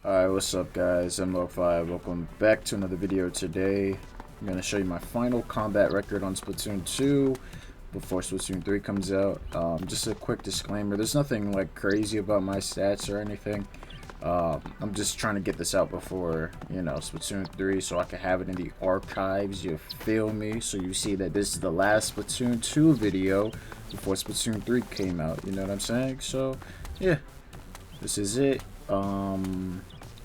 Alright, what's up guys, Mdog5, welcome back to another video. Today I'm going to show you my final combat record on Splatoon 2 before Splatoon 3 comes out. Just a quick disclaimer, there's nothing like crazy about my stats or anything. I'm just trying to get this out before, Splatoon 3 so I can have it in the archives, you feel me? So you see that this is the last Splatoon 2 video before Splatoon 3 came out, you know what I'm saying? So, yeah, this is it.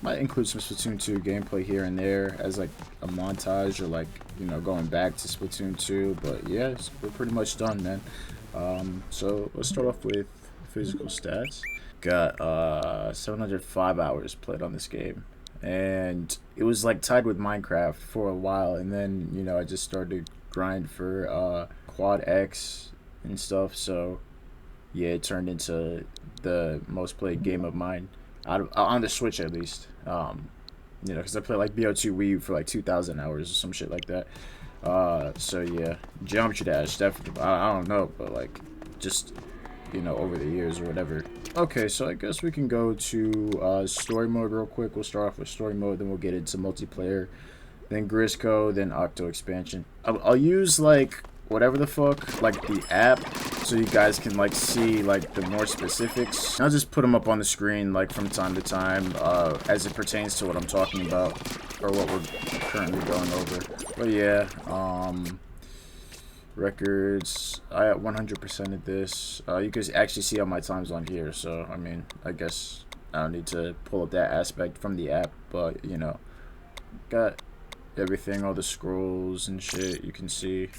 Might include some Splatoon 2 gameplay here and there as like a montage or like, going back to Splatoon 2, but yeah, we're pretty much done, man. So let's start off with physical stats. Got 705 hours played on this game, and it was like tied with Minecraft for a while, and then I just started to grind for Quad X and stuff, so yeah, it turned into the most played game of mine on the Switch, at least. Because I played like BO2 Wii for like 2,000 hours or some shit like that. So yeah, Geometry Dash definitely. I don't know, but like just over the years or whatever. Okay, so I guess we can go to story mode real quick. We'll start off with story mode, then we'll get into multiplayer, then Grisco, then Octo expansion. I'll use like whatever the fuck, like the app, so you guys can like see like the more specifics. I'll just put them up on the screen like from time to time as it pertains to what I'm talking about or what we're currently going over. But yeah, records, I at 100% of this. You can actually see all my times on here, so I mean, I guess I don't need to pull up that aspect from the app, but got everything, all the scrolls and shit you can see.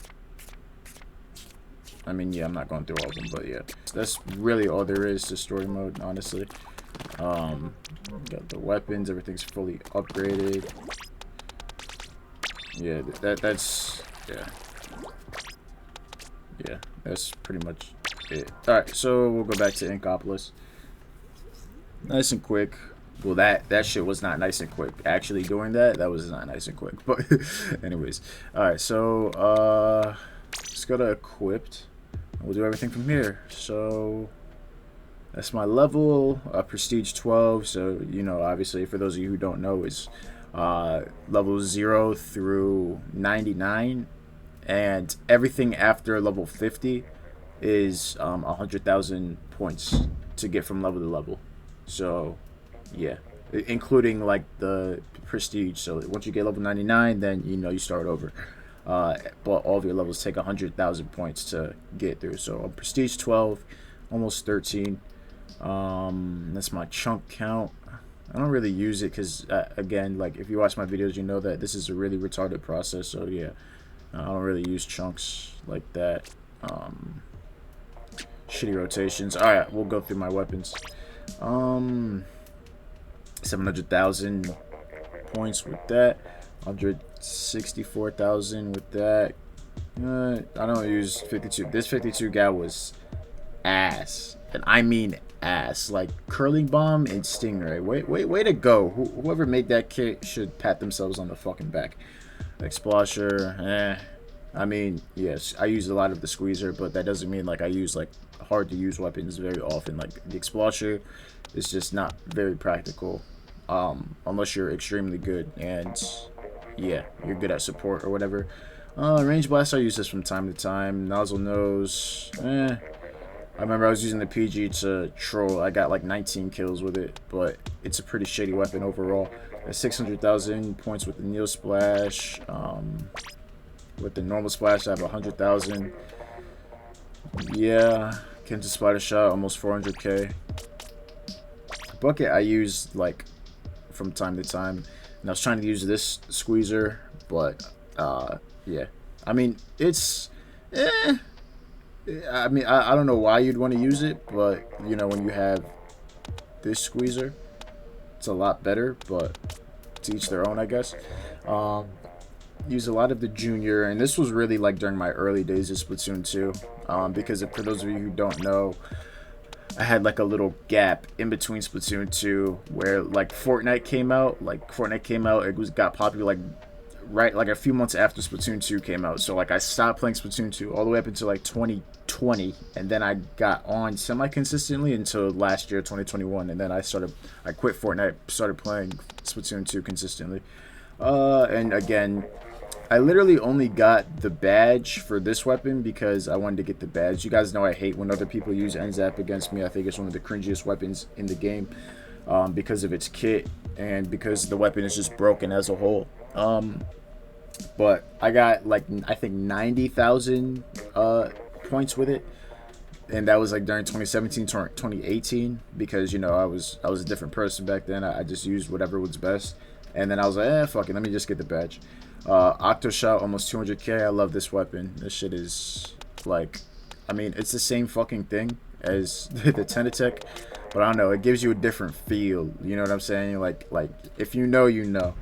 I mean, yeah, I'm not going through all of them, but yeah, that's really all there is to story mode, honestly. Got the weapons, everything's fully upgraded. Yeah, that's that's pretty much it. All right, so we'll go back to Inkopolis. Nice and quick. Well, that shit was not nice and quick. Actually doing that was not nice and quick. But anyways, all right, so let's go to equipped. We'll do everything from here. So that's my level, prestige 12. So obviously, for those of you who don't know, is level 0 through 99, and everything after level 50 is 100,000 points to get from level to level. So yeah, including like the prestige. So once you get level 99, then you start over. But all of your levels take 100,000 points to get through. So I'm prestige 12, almost 13. That's my chunk count. I don't really use it because again, like if you watch my videos, you know that this is a really retarded process. So yeah, I don't really use chunks like that. Shitty rotations. All right, we'll go through my weapons. 700,000 points with that. 164,000 with that. I don't use 52. This 52 guy was ass, and I mean ass. Like curling bomb and stingray. Way to go. Whoever made that kit should pat themselves on the fucking back. Explosher, I mean, yes, I use a lot of the squeezer, but that doesn't mean like I use like hard to use weapons very often. Like the Explosher is just not very practical, unless you're extremely good, and yeah, you're good at support or whatever. Range blast, I use this from time to time. Nozzle nose, I remember I was using the PG to troll. I got like 19 kills with it, but it's a pretty shitty weapon overall. 600,000 points with the Neo Splash. With the normal splash, I have 100,000. Yeah, Kenta Spider Shot, almost 400k. Bucket I use like from time to time, and I was trying to use this squeezer, but yeah, I mean it's I mean I don't know why you'd want to use it, but when you have this squeezer, it's a lot better, but to each their own, I guess. Use a lot of the junior, and this was really like during my early days of Splatoon 2, because for those of you who don't know, I had like a little gap in between Splatoon 2 where like Fortnite came out. It got popular like right like a few months after Splatoon 2 came out. So like I stopped playing Splatoon 2 all the way up until like 2020, and then I got on semi-consistently until last year, 2021, and then I quit Fortnite, started playing Splatoon 2 consistently. And again, I literally only got the badge for this weapon because I wanted to get the badge. You guys know I hate when other people use NZAP against me. I think it's one of the cringiest weapons in the game, because of its kit and because the weapon is just broken as a whole. But I got like, I think 90,000 points with it, and that was like during 2017, 2018, because, you know, I was a different person back then. I just used whatever was best, and then I was like, fuck it, let me just get the badge. Octoshot, almost 200k. I love this weapon. This shit is like, I mean, it's the same fucking thing as the Tentatek, but I don't know, it gives you a different feel, you know what I'm saying? Like if you know, you know.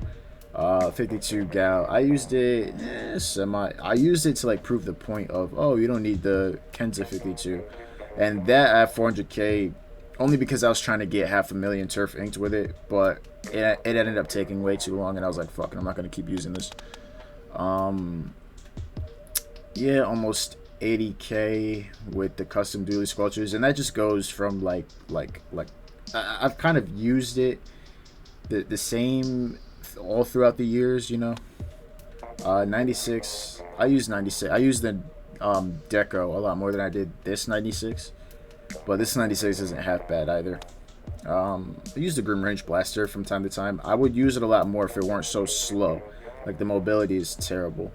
52 gal, I used it I used it to like prove the point of, oh, you don't need the Kenza 52, and that at 400k, only because I was trying to get 500,000 turf inked with it, but it ended up taking way too long, and I was like, fuck it, I'm not gonna keep using this. Yeah, almost 80k with the custom dually sculptures, and that just goes from like I've kind of used it the same all throughout the years, you know. 96, I used 96. I used the deco a lot more than I did this 96, but this 96 isn't half bad either. I used the Grim Range Blaster from time to time. I would use it a lot more if it weren't so slow. Like, the mobility is terrible.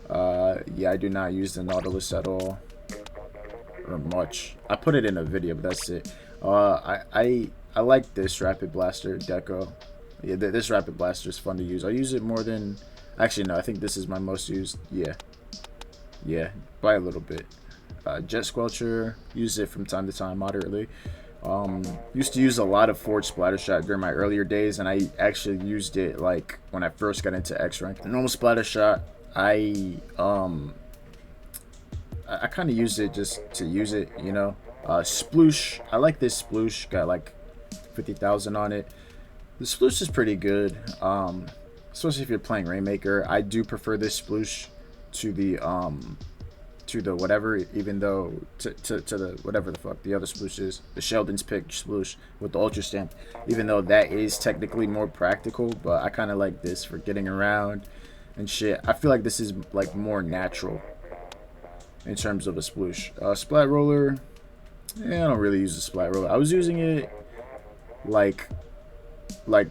Yeah, I do not use the Nautilus at all, or much. I put it in a video, but that's it. I like this Rapid Blaster deco. Yeah, this Rapid Blaster is fun to use. I use it more than, actually no, I think this is my most used. Yeah, by a little bit. Jet Squelcher, use it from time to time moderately. Used to use a lot of Forge Splattershot during my earlier days, and I actually used it like when I first got into X rank. The normal Splattershot, I kind of used it just to use it, you know. Sploosh, I like this Sploosh, got like 50,000 on it. The Sploosh is pretty good, especially if you're playing Rainmaker. I do prefer this Sploosh to the whatever, even though to the whatever the fuck the other Sploosh is, the Sheldon's Pick Sploosh with the Ultra Stamp, even though that is technically more practical, but I kind of like this for getting around and shit. I feel like this is like more natural in terms of a Sploosh. Splat Roller, yeah, I don't really use the Splat Roller. I was using it like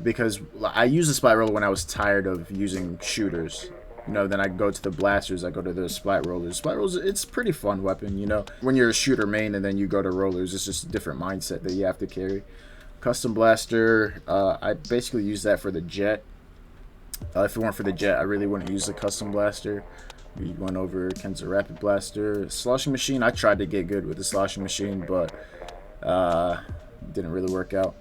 because I used the Splat Roller when I was tired of using shooters, you know. Then I go to the blasters, I go to the Splat Rollers. Splat Rollers, it's a pretty fun weapon, you know. When you're a shooter main and then you go to rollers, it's just a different mindset that you have to carry. Custom Blaster, I basically use that for the jet. If it weren't for the jet, I really wouldn't use the Custom Blaster. We went over Kenza Rapid Blaster. Sloshing Machine, I tried to get good with the Sloshing Machine, but didn't really work out.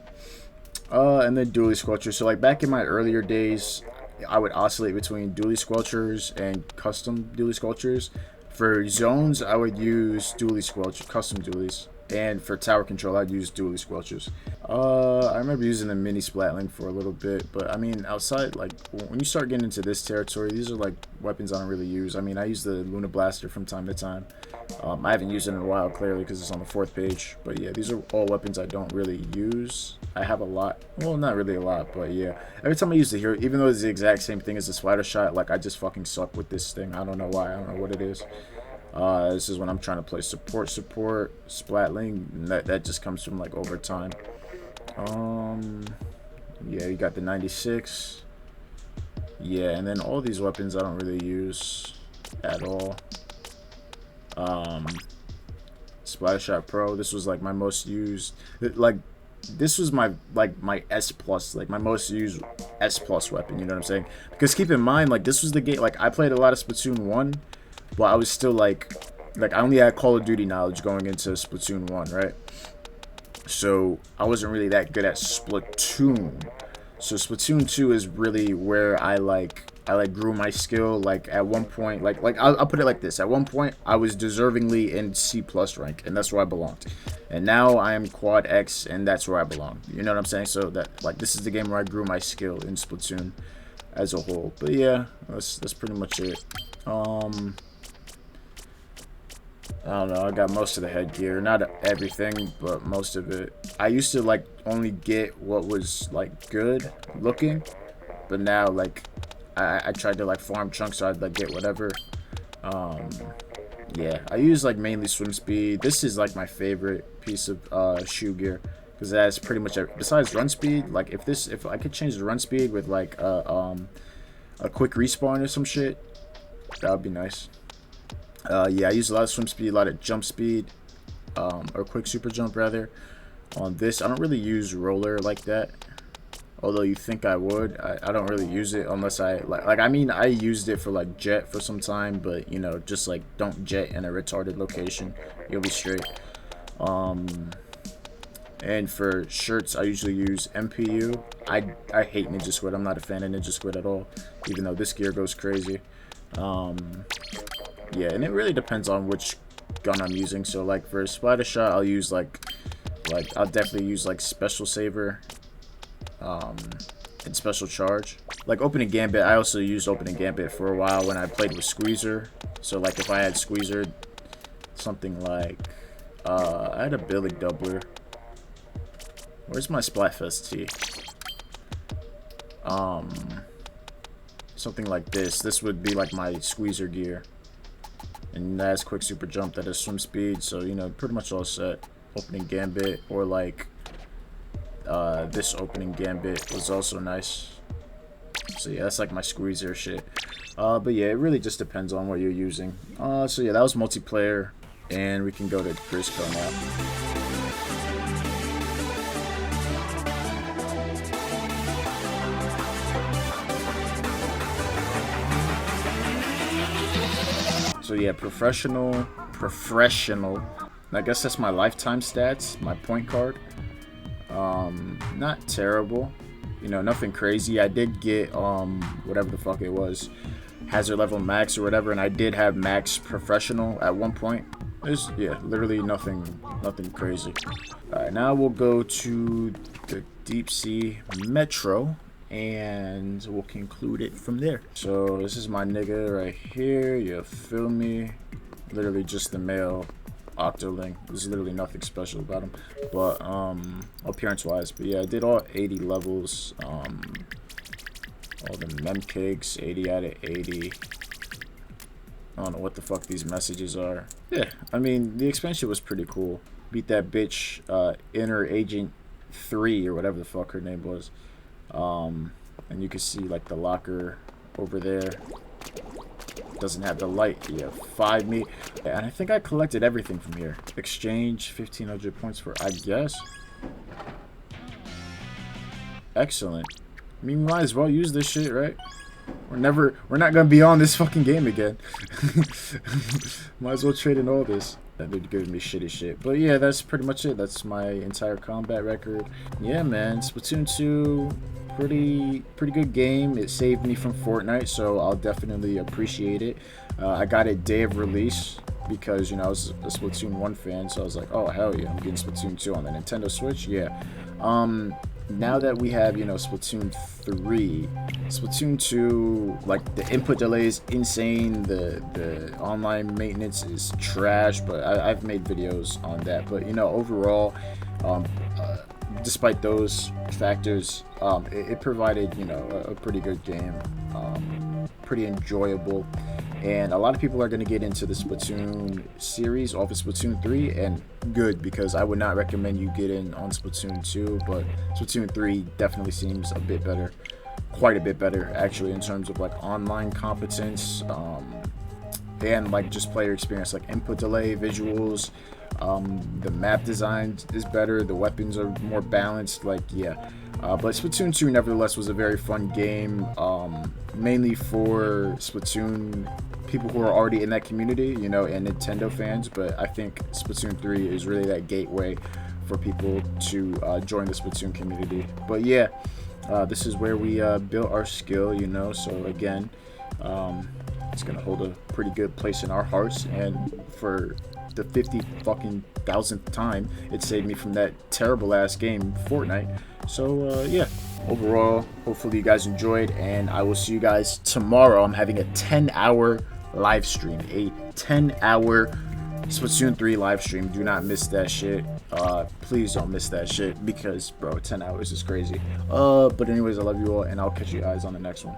And then Dually Squelchers. So like back in my earlier days, I would oscillate between Dually Squelchers and custom Dually Squelchers. For zones, I would use Dually Squelchers, custom Dualies. And for tower control, I'd use Dually Squelchers. I remember using the Mini Splatling for a little bit, but I mean, outside, like, when you start getting into this territory, these are like weapons I don't really use. I mean, I use the Luna Blaster from time to time. I haven't used it in a while, clearly, because it's on the 4th page. But yeah, these are all weapons I don't really use. I have a lot. Well, not really a lot, but yeah. Every time I use the hero, even though it's the exact same thing as the Splattershot, like, I just fucking suck with this thing. I don't know why. I don't know what it is. This is when I'm trying to play support, Splatling. That just comes from, like, over time. Yeah, you got the 96. Yeah, and then all these weapons I don't really use at all. Splattershot Pro, this was like my most used, like this was my S plus, like my most used S plus weapon, you know what I'm saying? Because keep in mind, like, this was the game, like, I played a lot of Splatoon 1, but I was still like I only had Call of Duty knowledge going into Splatoon 1, right? So I wasn't really that good at Splatoon. So Splatoon 2 is really where I grew my skill. Like, at one point, like I'll put it like this. At one point, I was deservingly in C+ rank, and that's where I belonged. And now I am Quad X, and that's where I belong. You know what I'm saying? So that, like, this is the game where I grew my skill in Splatoon. as a whole. But yeah, that's pretty much it. I don't know, I got most of the headgear, not everything, but most of it. I used to like only get what was like good looking, but now like I tried to like farm chunks, so I'd like get whatever. Yeah, I use like mainly swim speed. This is like my favorite piece of shoe gear because it has pretty much besides run speed. Like if I could change the run speed with like a quick respawn or some shit, that would be nice. Yeah, I use a lot of swim speed, a lot of jump speed, or quick super jump rather. On this, I don't really use roller like that. Although you think I would, I don't really use it unless I like. I mean, I used it for like jet for some time, but you know, just like don't jet in a retarded location, you'll be straight. And for shirts, I usually use MPU. I hate Ninja Squid. I'm not a fan of Ninja Squid at all, even though this gear goes crazy. Yeah, and it really depends on which gun I'm using. So like for a splatter shot, I'll use like I'll definitely use like special saver, and special charge. Like opening gambit, I also used opening gambit for a while when I played with squeezer. So like if I had squeezer, something like I had a Billy doubler. Where's my Splatfest tee? Something like this. This would be like my squeezer gear. And that has quick super jump, that has swim speed, so you know, pretty much all set. Opening gambit, or like this opening gambit was also nice. So yeah, that's like my squeezer shit. But yeah, it really just depends on what you're using. So yeah, that was multiplayer, and we can go to Grisco now. So yeah, professional. I guess that's my lifetime stats, my point card. Not terrible, you know, nothing crazy. I did get whatever the fuck it was, hazard level max or whatever, and I did have max professional at one point. There's yeah, literally nothing crazy. All right, now we'll go to the deep sea metro, and we'll conclude it from there. So this is my nigga right here, you feel me? Literally just the male Octoling. There's literally nothing special about him, but appearance wise. But yeah, I did all 80 levels, all the mem cakes, 80 out of 80. I don't know what the fuck these messages are. Yeah, I mean, the expansion was pretty cool. Beat that bitch, Inner Agent 3 or whatever the fuck her name was. And you can see like the locker over there. Doesn't have the light. Yeah, 5 me. And I think I collected everything from here. Exchange 1500 points for, I guess. Excellent. I mean, we might as well use this shit, right? We're not gonna be on this fucking game again. Might as well trade in all this. They're giving me shitty shit. But yeah, that's pretty much it. That's my entire combat record. Yeah, man. Splatoon 2, pretty good game. It saved me from Fortnite, so I'll definitely appreciate it. I got it day of release because, you know, I was a Splatoon 1 fan, so I was like, oh, hell yeah, I'm getting Splatoon 2 on the Nintendo Switch. Yeah. Now that we have, you know, Splatoon 3, Splatoon 2, like, the input delay is insane, the online maintenance is trash, but I've made videos on that. But, you know, overall, despite those factors, it provided, you know, a pretty good game, pretty enjoyable. And a lot of people are going to get into the Splatoon series off of Splatoon 3, and good, because I would not recommend you get in on Splatoon 2, but Splatoon 3 definitely seems a bit better, quite a bit better actually, in terms of like online competence, and like just player experience, like input delay, visuals, the map design is better, the weapons are more balanced, like yeah. But Splatoon 2 nevertheless was a very fun game, mainly for Splatoon people who are already in that community, you know, and Nintendo fans. But I think Splatoon 3 is really that gateway for people to join the Splatoon community. But yeah, this is where we built our skill, you know, so again, it's gonna hold a pretty good place in our hearts, and for the 50,000th time, it saved me from that terrible ass game, Fortnite. So yeah, overall, hopefully you guys enjoyed, and I will see you guys tomorrow. I'm having a 10-hour live stream, a 10-hour Splatoon 3 live stream. Do not miss that shit. Please don't miss that shit, because bro, 10 hours is crazy. But anyways, I love you all, and I'll catch you guys on the next one.